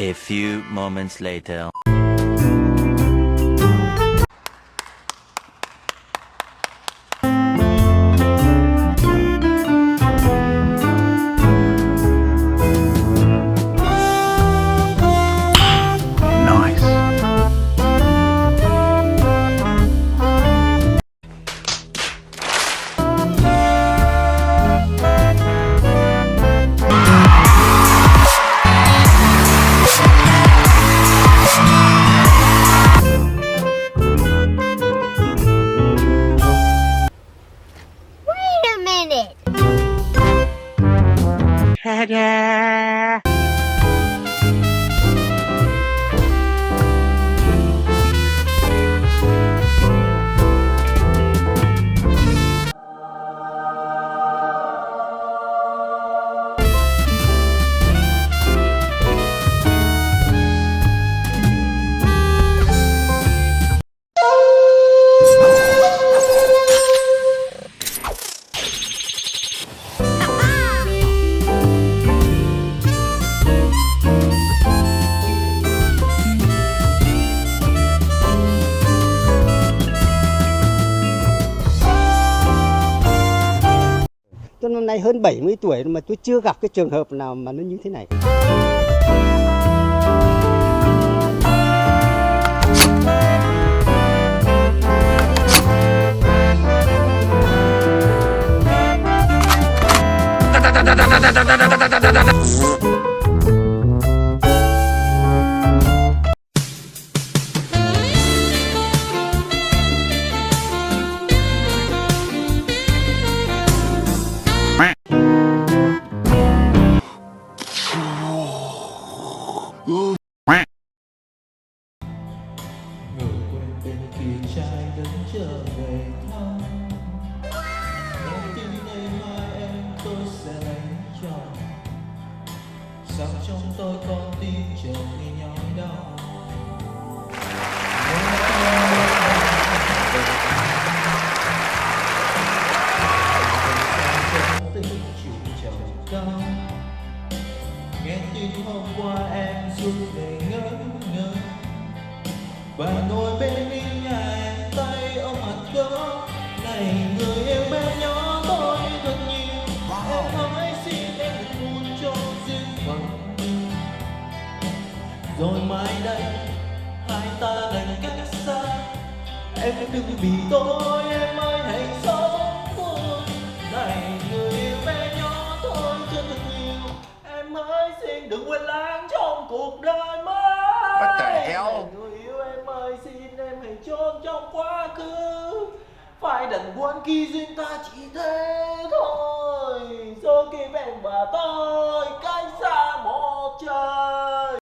A few moments later. Tôi năm nay hơn 70 tuổi mà tôi chưa gặp cái trường hợp nào mà nó như thế này. Sao trong tôi con tim chợt nghe nhói đau. Nghe tin hôm qua em suốt ngày ngỡ ngơ, và ngồi bên in nhà em tay ôm hạt gấu. Này người yêu bé nhỏ tôi thật nhiều, em hỡi xin em được buồn cho riêng phận. Rồi mai đây hai ta đành cách xa, em đừng vì tôi em ơi hãy sống thôi. Này người yêu bé nhỏ tôi cho thật nhiều, em ơi xin đừng quên Lãng trong cuộc đời mới. What the hell? Này người yêu em ơi xin em hãy chôn trong quá khứ, phải đành quên khi duyên ta chỉ thế thôi. Số kiếp em và tôi cách xa một trời.